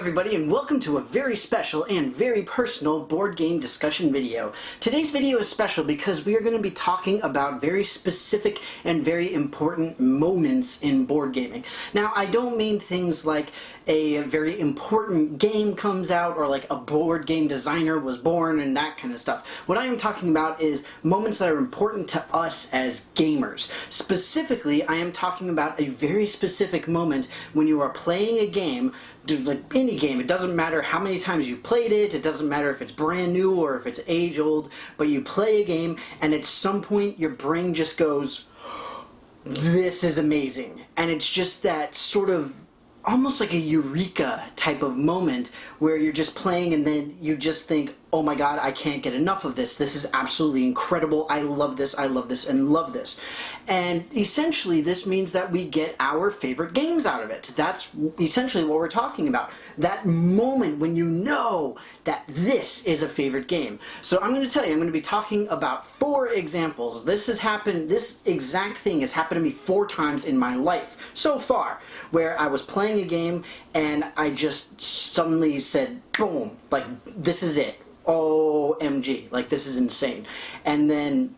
everybody, and welcome to a very special and very personal board game discussion video. Today's video is special because we are going to be talking about very specific and very important moments in board gaming. Now, I don't mean things like a very important game comes out or like a board game designer was born and that kind of stuff. What I am talking about is moments that are important to us as gamers. Specifically, I am talking about a very specific moment when you are playing a game, like any game. It doesn't matter how many times you played it, it doesn't matter if it's brand new or if it's age old, but you play a game and at some point your brain just goes, this is amazing. And it's just that sort of almost like a Eureka type of moment where you're just playing and then you just think, oh my god, I can't get enough of this. This is absolutely incredible. I love this, and love this. And essentially this means that we get our favorite games out of it. That's essentially what we're talking about. That moment when you know that this is a favorite game. So I'm going to tell you, I'm going to be talking about 4 examples. This exact thing has happened to me 4 times in my life so far, where I was playing a game and I just suddenly said, boom, like this is it. OMG, like this is insane. And then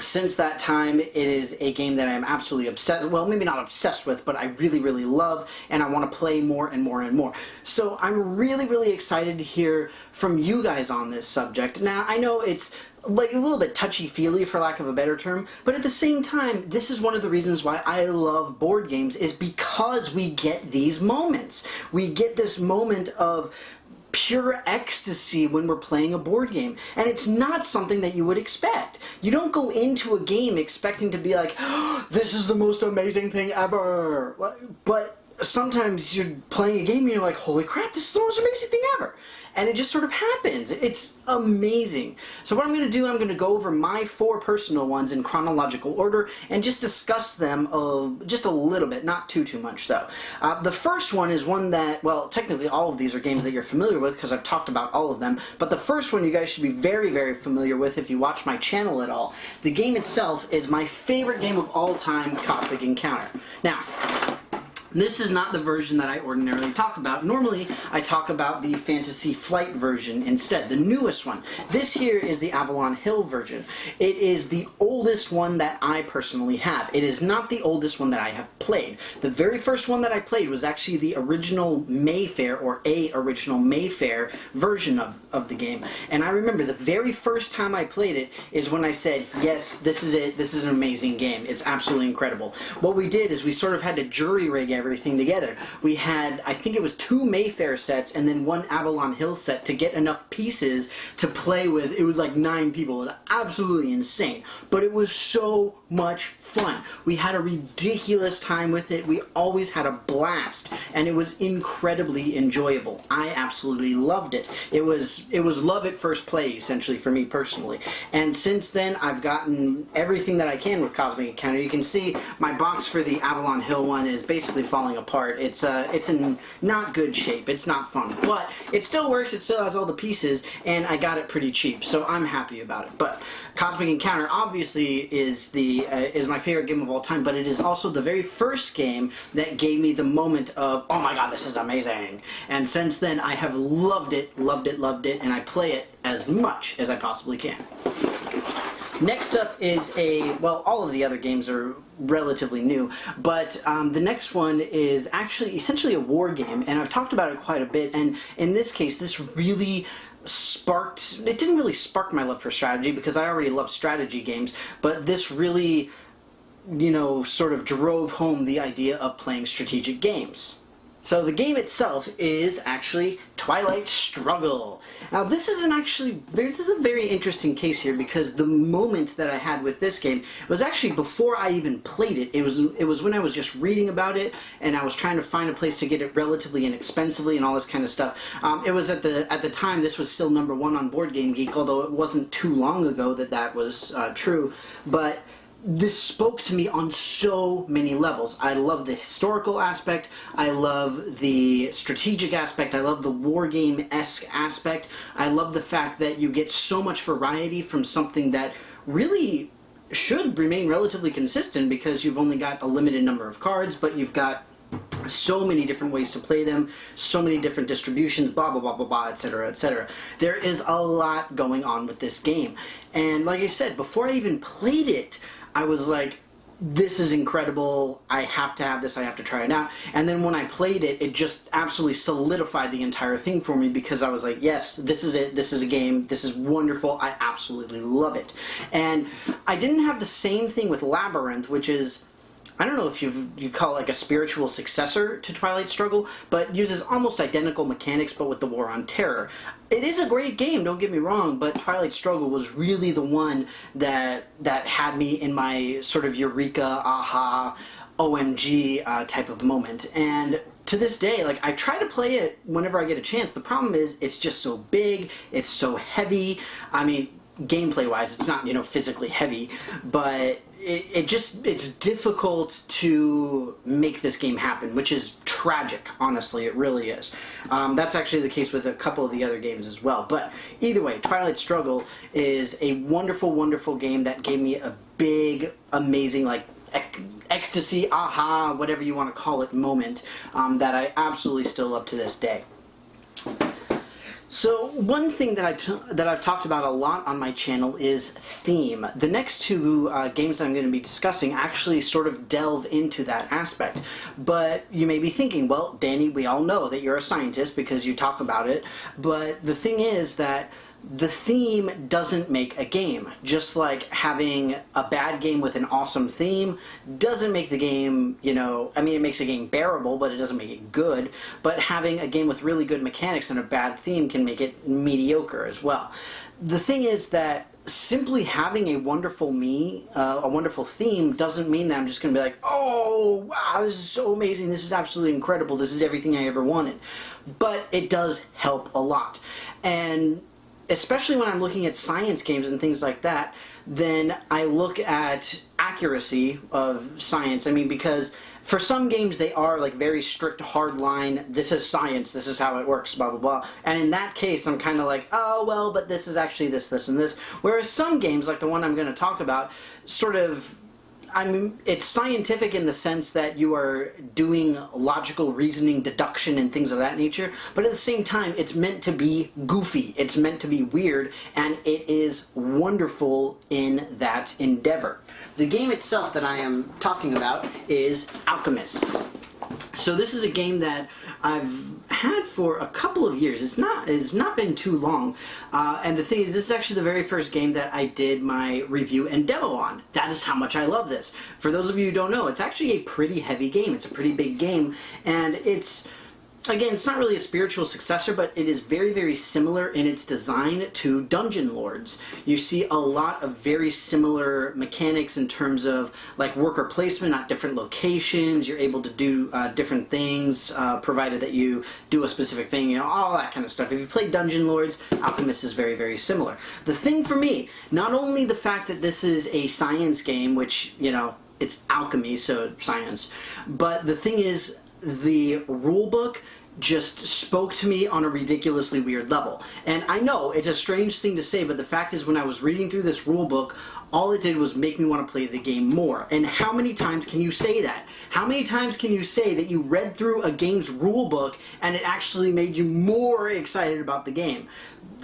since that time, it is a game that I'm absolutely obsessed, well, maybe not obsessed with, but I really, really love, and I want to play more and more and more. So I'm really, really excited to hear from you guys on this subject. Now, I know it's like a little bit touchy-feely, for lack of a better term, but at the same time, this is one of the reasons why I love board games, is because we get these moments. We get this moment of pure ecstasy when we're playing a board game, and it's not something that you would expect. You don't go into a game expecting to be like, oh, this is the most amazing thing ever, but sometimes you're playing a game and you're like, holy crap, this is the most amazing thing ever. And it just sort of happens. It's amazing. So what I'm going to do, I'm going to go over my 4 personal ones in chronological order and just discuss them just a little bit, not too much though. The first one is one that, well, technically all of these are games that you're familiar with because I've talked about all of them, but the first one you guys should be very, very familiar with if you watch my channel at all. The game itself is my favorite game of all time, Cosmic Encounter. Now, this is not the version that I ordinarily talk about. Normally, I talk about the Fantasy Flight version instead, the newest one. This here is the Avalon Hill version. It is the oldest one that I personally have. It is not the oldest one that I have played. The very first one that I played was actually the original Mayfair, or a original Mayfair version of the game. And I remember the very first time I played it is when I said, yes, this is it. This is an amazing game. It's absolutely incredible. What we did is we sort of had to jury-rig everything together. We had, I think it was 2 Mayfair sets and then 1 Avalon Hill set to get enough pieces to play with. It was like 9 people. It was absolutely insane. But it was so much fun. We had a ridiculous time with it. We always had a blast, and it was incredibly enjoyable. I absolutely loved it. It was love at first play, essentially, for me personally. And since then, I've gotten everything that I can with Cosmic Encounter. You can see my box for the Avalon Hill one is basically falling apart. It's in not good shape. It's not fun, but it still works. It still has all the pieces, and I got it pretty cheap, so I'm happy about it. But Cosmic Encounter obviously is my favorite game of all time, but it is also the very first game that gave me the moment of, oh my god, this is amazing. And since then, I have loved it, and I play it as much as I possibly can. Next up is well, all of the other games are relatively new, but the next one is actually essentially a war game, and I've talked about it quite a bit, and in this case, this really it didn't really spark my love for strategy because I already love strategy games, but this really, you know, sort of drove home the idea of playing strategic games. So the game itself is actually Twilight Struggle. Now this is a very interesting case here because the moment that I had with this game was actually before I even played it. It was when I was just reading about it and I was trying to find a place to get it relatively inexpensively and all this kind of stuff. It was at the time, this was still #1 on Board Game Geek, although it wasn't too long ago that was true. But this spoke to me on so many levels. I love the historical aspect, I love the strategic aspect, I love the war game-esque aspect, I love the fact that you get so much variety from something that really should remain relatively consistent because you've only got a limited number of cards, but you've got So many different ways to play them, so many different distributions, blah, blah, blah, blah, blah, etc., etc. There is a lot going on with this game. And like I said, before I even played it, I was like, this is incredible, I have to have this, I have to try it out. And then when I played it, it just absolutely solidified the entire thing for me, because I was like, yes, this is it, this is a game, this is wonderful, I absolutely love it. And I didn't have the same thing with Labyrinth, which is, I don't know if you call it like a spiritual successor to Twilight Struggle, but uses almost identical mechanics but with the War on Terror. It is a great game, don't get me wrong, but Twilight Struggle was really the one that had me in my sort of Eureka, aha, OMG type of moment. And to this day, like, I try to play it whenever I get a chance. The problem is it's just so big, it's so heavy. I mean, gameplay-wise, it's not, you know, physically heavy, but it's difficult to make this game happen, which is tragic, honestly, it really is. That's actually the case with a couple of the other games as well. But either way, Twilight Struggle is a wonderful, wonderful game that gave me a big, amazing, like, ecstasy, aha, whatever you want to call it, moment that I absolutely still love to this day. So one thing that I've talked about a lot on my channel is theme. The next two games I'm going to be discussing actually sort of delve into that aspect. But you may be thinking, well, Danny, we all know that you're a scientist because you talk about it. But the thing is that the theme doesn't make a game. Just like having a bad game with an awesome theme doesn't make the game, you know, I mean, it makes a game bearable, but it doesn't make it good. But having a game with really good mechanics and a bad theme can make it mediocre as well. The thing is that simply having a wonderful theme doesn't mean that I'm just going to be like, oh, wow, this is so amazing, this is absolutely incredible, this is everything I ever wanted. But it does help a lot. And especially when I'm looking at science games and things like that, then I look at accuracy of science. I mean, because for some games they are like very strict, hard line, this is science, this is how it works, blah, blah, blah. And in that case, I'm kind of like, oh, well, but this is actually this, this, and this. Whereas some games, like the one I'm going to talk about, sort of, I mean, it's scientific in the sense that you are doing logical reasoning, deduction, and things of that nature, but at the same time, it's meant to be goofy, it's meant to be weird, and it is wonderful in that endeavor. The game itself that I am talking about is Alchemys. So this is a game that I've had for a couple of years. It's not been too long. And the thing is, this is actually the very first game that I did my review and demo on. That is how much I love this. For those of you who don't know, it's actually a pretty heavy game. It's a pretty big game. And it's, again, it's not really a spiritual successor, but it is very, very similar in its design to Dungeon Lords. You see a lot of very similar mechanics in terms of like worker placement at different locations. You're able to do different things, provided that you do a specific thing, you know, all that kind of stuff. If you play Dungeon Lords, Alchemist is very, very similar. The thing for me, not only the fact that this is a science game, which, you know, it's alchemy, so science, but the thing is, the rulebook just spoke to me on a ridiculously weird level. And I know it's a strange thing to say, but the fact is, when I was reading through this rulebook, all it did was make me want to play the game more. And how many times can you say that? How many times can you say that you read through a game's rulebook and it actually made you more excited about the game?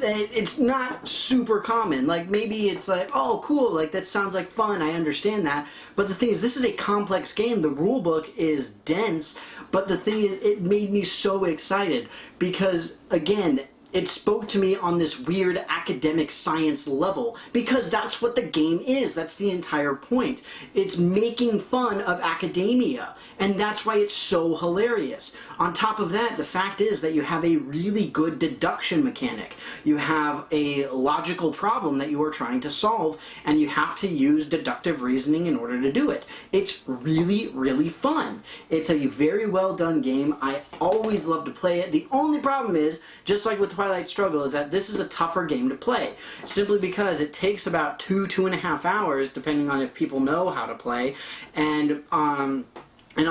It's not super common. Like, maybe it's like, oh, cool, like, that sounds like fun, I understand that. But the thing is, this is a complex game. The rulebook is dense, but the thing is, it made me so excited because, again, it spoke to me on this weird academic science level, because that's what the game is. That's the entire point. It's making fun of academia, and that's why it's so hilarious. On top of that, the fact is that you have a really good deduction mechanic. You have a logical problem that you are trying to solve, and you have to use deductive reasoning in order to do it. It's really, really fun. It's a very well done game. I always love to play it. The only problem is, just like with Twilight Struggle, is that this is a tougher game to play, simply because it takes about 2.5 hours, depending on if people know how to play, and on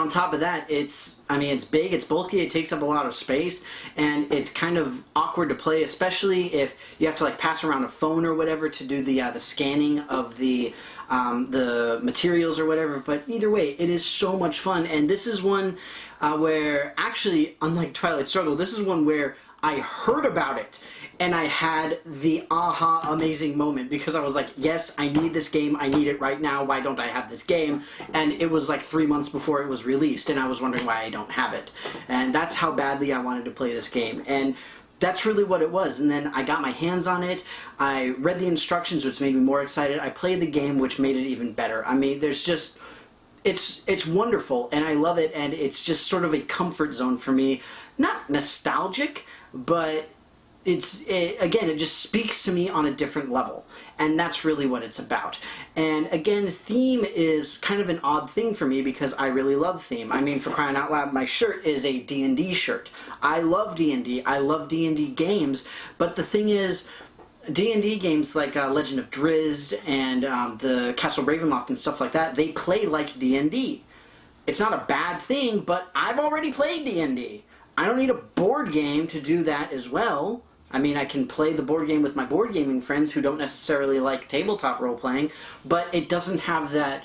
top of that, it's big, it's bulky, it takes up a lot of space, and it's kind of awkward to play, especially if you have to like pass around a phone or whatever to do the scanning of the the materials or whatever, but either way, it is so much fun. And this is one where, actually, unlike Twilight Struggle, this is one where I heard about it and I had the aha amazing moment, because I was like, yes, I need this game, I need it right now, why don't I have this game? And it was like 3 months before it was released, and I was wondering why I don't have it. And that's how badly I wanted to play this game. And that's really what it was. And then I got my hands on it, I read the instructions, which made me more excited, I played the game, which made it even better. I mean, there's just... It's wonderful, and I love it, and it's just sort of a comfort zone for me. Not nostalgic, but again, it just speaks to me on a different level, and that's really what it's about. And again, theme is kind of an odd thing for me because I really love theme. I mean, for crying out loud, my shirt is a D&D shirt. I love D&D, I love D&D games, but the thing is, D&D games like Legend of Drizzt and the Castle Ravenloft and stuff like that, they play like D&D. It's not a bad thing, but I've already played D&D. I don't need a board game to do that as well. I mean, I can play the board game with my board gaming friends who don't necessarily like tabletop role-playing, but it doesn't have that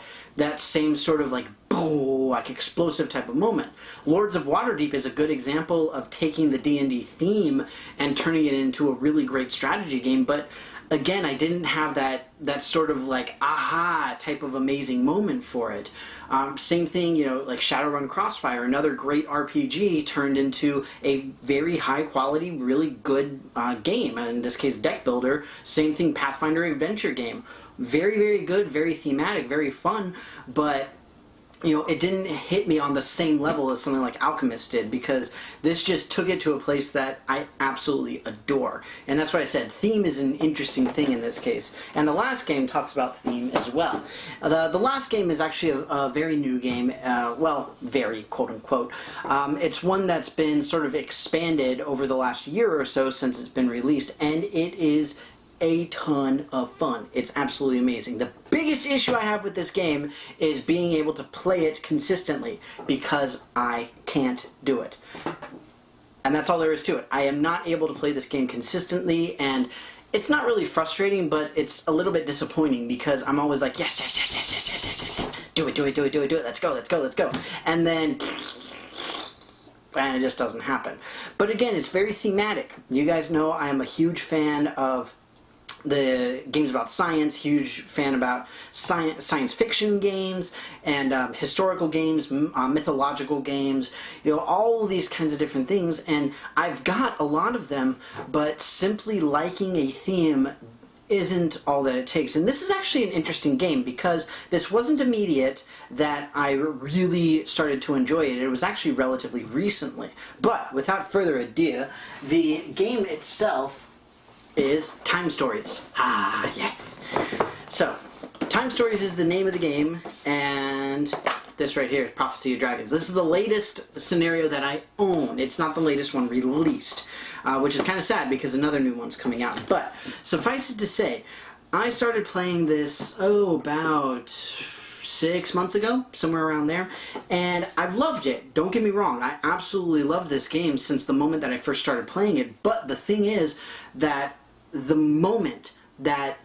same sort of like, boom, like explosive type of moment. Lords of Waterdeep is a good example of taking the D&D theme and turning it into a really great strategy game, but again, I didn't have that sort of like aha type of amazing moment for it. Same thing, you know, like Shadowrun Crossfire, another great RPG turned into a very high quality, really good game. In this case, deck builder. Same thing, Pathfinder adventure game. Very, very good, very thematic, very fun, but you know, it didn't hit me on the same level as something like Alchemys did, because this just took it to a place that I absolutely adore. And that's why I said theme is an interesting thing in this case. And the last game talks about theme as well. The last game is actually a very new game, well, very, quote-unquote. It's one that's been sort of expanded over the last year or so since it's been released, and it is a ton of fun. It's absolutely amazing. The biggest issue I have with this game is being able to play it consistently, because I can't do it. And that's all there is to it. I am not able to play this game consistently, and it's not really frustrating, but it's a little bit disappointing, because I'm always like, yes, yes, yes, yes, yes, yes, yes, yes, yes. Do it, do it, do it, do it, do it, let's go, let's go, let's go. And then and it just doesn't happen. But again, it's very thematic. You guys know I am a huge fan of the games about science, huge fan about science fiction games and historical games, mythological games, you know, all these kinds of different things, and I've got a lot of them, but simply liking a theme isn't all that it takes. And this is actually an interesting game, because this wasn't immediate that I really started to enjoy it. It was actually relatively recently. But without further ado, the game itself is Time Stories. Ah, yes. So, Time Stories is the name of the game, and this right here is Prophecy of Dragons. This is the latest scenario that I own. It's not the latest one released, which is kind of sad because another new one's coming out. But suffice it to say, I started playing this, about 6 months ago, somewhere around there, and I've loved it. Don't get me wrong, I absolutely loved this game since the moment that I first started playing it, but the thing is that the moment that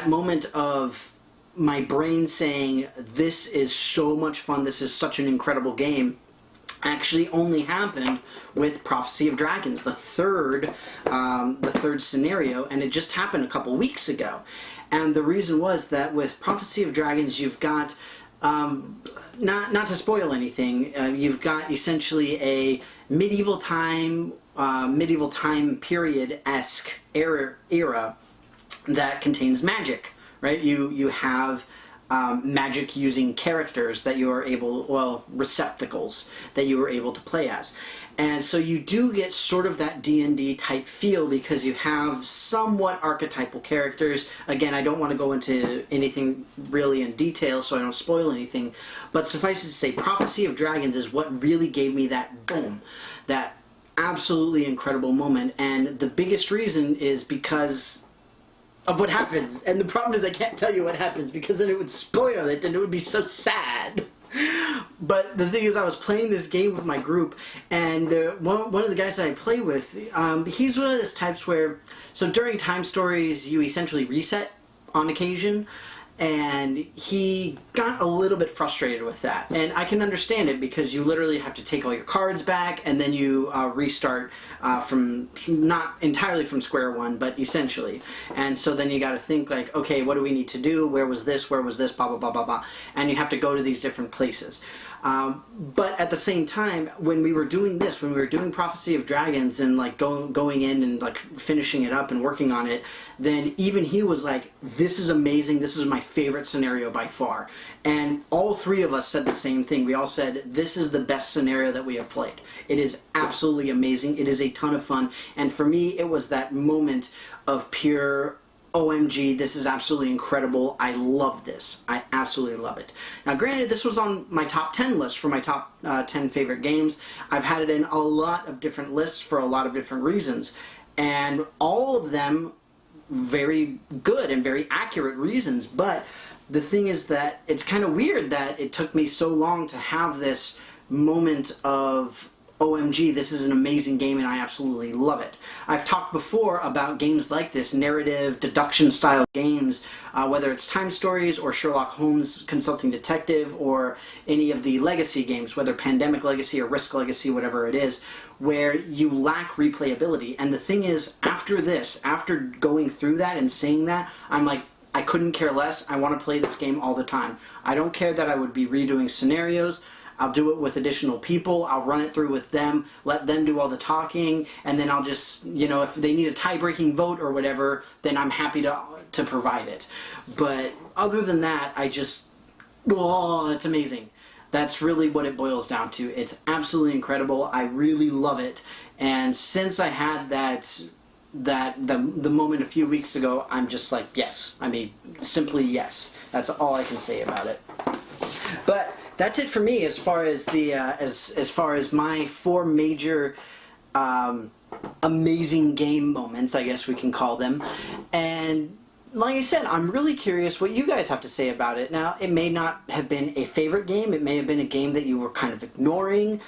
moment of my brain saying, this is so much fun, this is such an incredible game, actually only happened with Prophecy of Dragons, the third scenario, and it just happened a couple weeks ago. And the reason was that with Prophecy of Dragons, you've got, not to spoil anything, you've got essentially a medieval time period-esque era that contains magic, right? You have magic using characters that you are able, well, receptacles that you are able to play as. And so you do get sort of that D&D type feel because you have somewhat archetypal characters. Again, I don't want to go into anything really in detail so I don't spoil anything, but suffice it to say, Prophecy of Dragons is what really gave me that boom, that absolutely incredible moment. And the biggest reason is because of what happens. And the problem is I can't tell you what happens because then it would spoil it and it would be so sad. But the thing is, I was playing this game with my group, and one of the guys that I play with, he's one of those types where, so during Time Stories, you essentially reset on occasion, and he got a little bit frustrated with that. And I can understand it, because you literally have to take all your cards back, and then you restart from not entirely from square one, but essentially. And so then you got to think like, okay, what do we need to do? Where was this? Where was this? Blah, blah, blah, blah, blah. And you have to go to these different places. But at the same time, when we were doing this, when we were doing Prophecy of Dragons and like going in and like finishing it up and working on it, then even he was like, this is amazing, this is my favorite scenario by far. And all three of us said the same thing. We all said, this is the best scenario that we have played. It is absolutely amazing, it is a ton of fun, and for me it was that moment of pure OMG, this is absolutely incredible. I love this. I absolutely love it. Now, granted, this was on my top 10 list for my top 10 favorite games. I've had it in a lot of different lists for a lot of different reasons, and all of them very good and very accurate reasons. But the thing is that it's kind of weird that it took me so long to have this moment of OMG, this is an amazing game and I absolutely love it. I've talked before about games like this, narrative, deduction style games, whether it's Time Stories or Sherlock Holmes Consulting Detective or any of the Legacy games, whether Pandemic Legacy or Risk Legacy, whatever it is, where you lack replayability. And the thing is, after this, after going through that and seeing that, I'm like, I couldn't care less. I want to play this game all the time. I don't care that I would be redoing scenarios. I'll do it with additional people, I'll run it through with them, let them do all the talking, and then I'll just, you know, if they need a tie-breaking vote or whatever, then I'm happy to provide it. But other than that, I just, oh, it's amazing. That's really what it boils down to. It's absolutely incredible. I really love it. And since I had the moment a few weeks ago, I'm just like, yes. I mean, simply yes. That's all I can say about it. But that's it for me as far as the as far as my four major amazing game moments, I guess we can call them. And like I said, I'm really curious what you guys have to say about it. Now, it may not have been a favorite game. It may have been a game that you were kind of ignoring.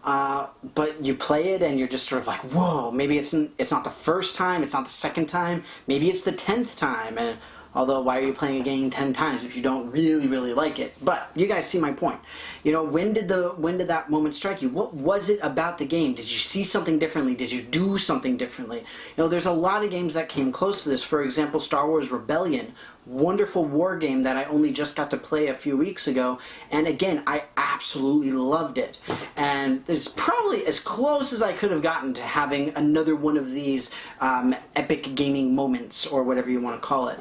But you play it and you're just sort of like, whoa, maybe it's not the first time, it's not the second time, maybe it's the 10th time. And although, why are you playing a game 10 times if you don't really, really like it? But you guys see my point. You know, when did that moment strike you? What was it about the game? Did you see something differently? Did you do something differently? You know, there's a lot of games that came close to this. For example, Star Wars Rebellion. Wonderful war game that I only just got to play a few weeks ago, and again, I absolutely loved it. And it's probably as close as I could have gotten to having another one of these epic gaming moments, or whatever you want to call it.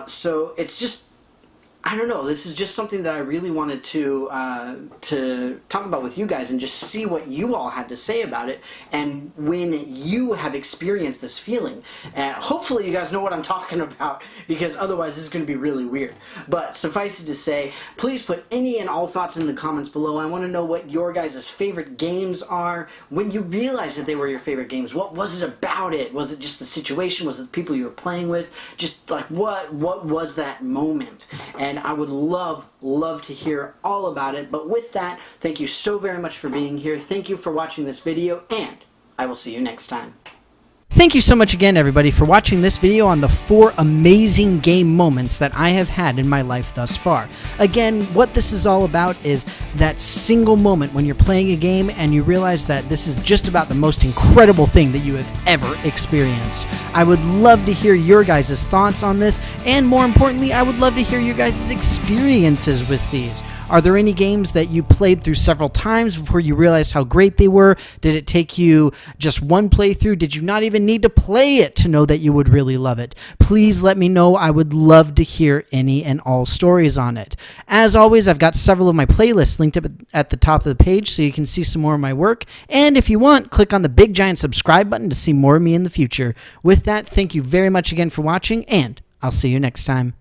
So it's just, I don't know, this is just something that I really wanted to talk about with you guys and just see what you all had to say about it and when you have experienced this feeling. And hopefully you guys know what I'm talking about, because otherwise this is going to be really weird. But suffice it to say, please put any and all thoughts in the comments below. I want to know what your guys' favorite games are. When you realized that they were your favorite games, what was it about it? Was it just the situation? Was it the people you were playing with? Just like what was that moment? And I would love to hear all about it. But with that, thank you so very much for being here. Thank you for watching this video, and I will see you next time. Thank you so much again, everybody, for watching this video on the 4 amazing game moments that I have had in my life thus far. Again, what this is all about is that single moment when you're playing a game and you realize that this is just about the most incredible thing that you have ever experienced. I would love to hear your guys' thoughts on this, and more importantly, I would love to hear your guys' experiences with these. Are there any games that you played through several times before you realized how great they were? Did it take you just one playthrough? Did you not even need to play it to know that you would really love it? Please let me know. I would love to hear any and all stories on it. As always, I've got several of my playlists linked up at the top of the page so you can see some more of my work. And if you want, click on the big giant subscribe button to see more of me in the future. With that, thank you very much again for watching, and I'll see you next time.